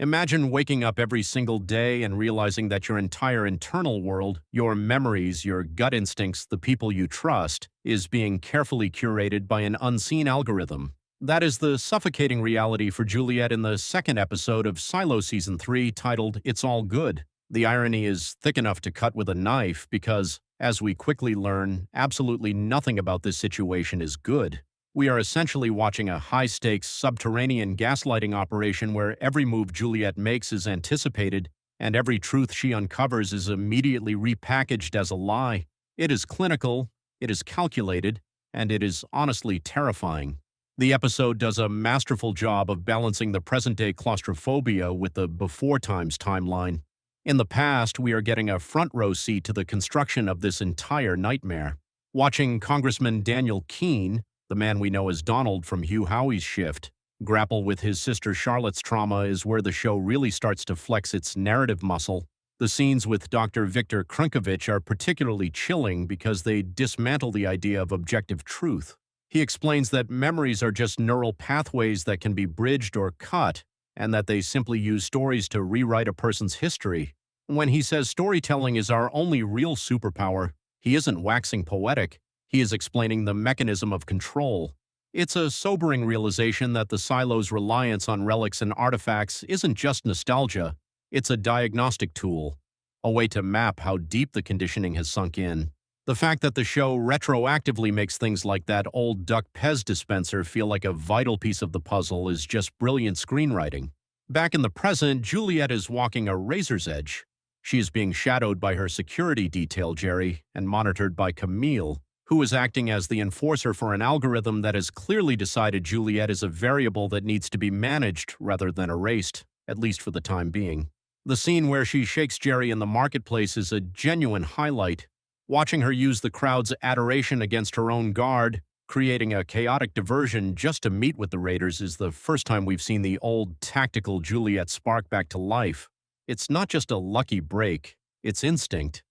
Imagine waking up every single day and realizing that your entire internal world, your memories, your gut instincts, the people you trust, is being carefully curated by an unseen algorithm. That is the suffocating reality for Juliet in the second episode of Silo Season 3 titled It's All Good. The irony is thick enough to cut with a knife because, as we quickly learn, absolutely nothing about this situation is good. We are essentially watching a high-stakes subterranean gaslighting operation where every move Juliet makes is anticipated and every truth she uncovers is immediately repackaged as a lie. It is clinical, it is calculated, and it is honestly terrifying. The episode does a masterful job of balancing the present-day claustrophobia with the before times timeline. In the past, we are getting a front-row seat to the construction of this entire nightmare. Watching Congressman Daniel Keene, the man we know as Donald from Hugh Howie's Shift, grapple with his sister Charlotte's trauma is where the show really starts to flex its narrative muscle. The scenes with Dr. Viktor Krunkovich are particularly chilling because they dismantle the idea of objective truth. He explains that memories are just neural pathways that can be bridged or cut, and that they simply use stories to rewrite a person's history. When he says storytelling is our only real superpower, he isn't waxing poetic. He is explaining the mechanism of control. It's a sobering realization that the silo's reliance on relics and artifacts isn't just nostalgia, it's a diagnostic tool, a way to map how deep the conditioning has sunk in. The fact that the show retroactively makes things like that old Duck Pez dispenser feel like a vital piece of the puzzle is just brilliant screenwriting. Back in the present, Juliet is walking a razor's edge. She is being shadowed by her security detail, Jerry, and monitored by Camille, who is acting as the enforcer for an algorithm that has clearly decided Juliet is a variable that needs to be managed rather than erased, at least for the time being. The scene where she shakes Jerry in the marketplace is a genuine highlight. Watching her use the crowd's adoration against her own guard, creating a chaotic diversion just to meet with the raiders, is the first time we've seen the old tactical Juliet spark back to life. It's not just a lucky break, it's instinct.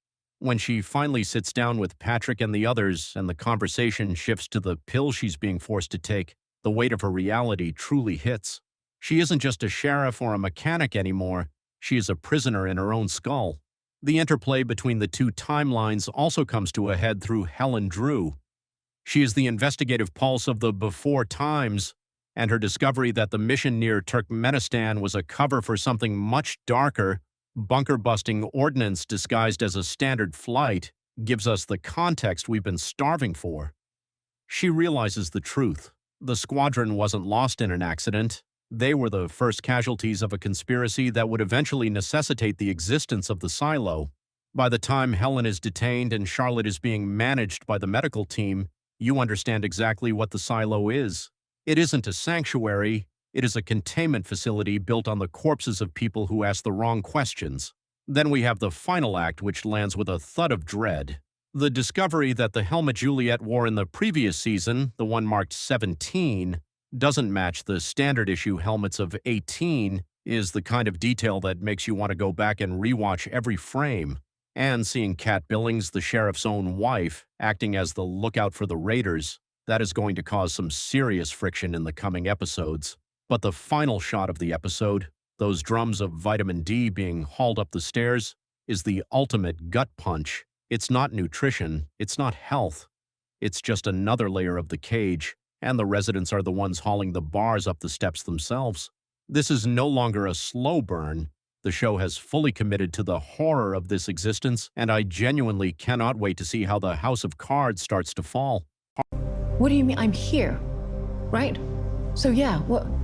When she finally sits down with Patrick and the others and the conversation shifts to the pill she's being forced to take, the weight of her reality truly hits. She isn't just a sheriff or a mechanic anymore, she is a prisoner in her own skull. The interplay between the two timelines also comes to a head through Helen Drew. She is the investigative pulse of the before times, and her discovery that the mission near Turkmenistan was a cover for something much darker, bunker-busting ordnance disguised as a standard flight, gives us the context we've been starving for. She realizes the truth. The squadron wasn't lost in an accident. They were the first casualties of a conspiracy that would eventually necessitate the existence of the silo. By the time Helen is detained and Charlotte is being managed by the medical team, you understand exactly what the silo is. It isn't a sanctuary. It is a containment facility built on the corpses of people who ask the wrong questions. Then we have the final act, which lands with a thud of dread. The discovery that the helmet Juliet wore in the previous season, the one marked 17, doesn't match the standard issue helmets of 18 is the kind of detail that makes you want to go back and rewatch every frame. And seeing Kat Billings, the sheriff's own wife, acting as the lookout for the raiders, that is going to cause some serious friction in the coming episodes. But the final shot of the episode, those drums of vitamin D being hauled up the stairs, is the ultimate gut punch. It's not nutrition, it's not health. It's just another layer of the cage, and the residents are the ones hauling the bars up the steps themselves. This is no longer a slow burn. The show has fully committed to the horror of this existence, and I genuinely cannot wait to see how the house of cards starts to fall. What do you mean? I'm here, right? So yeah, what?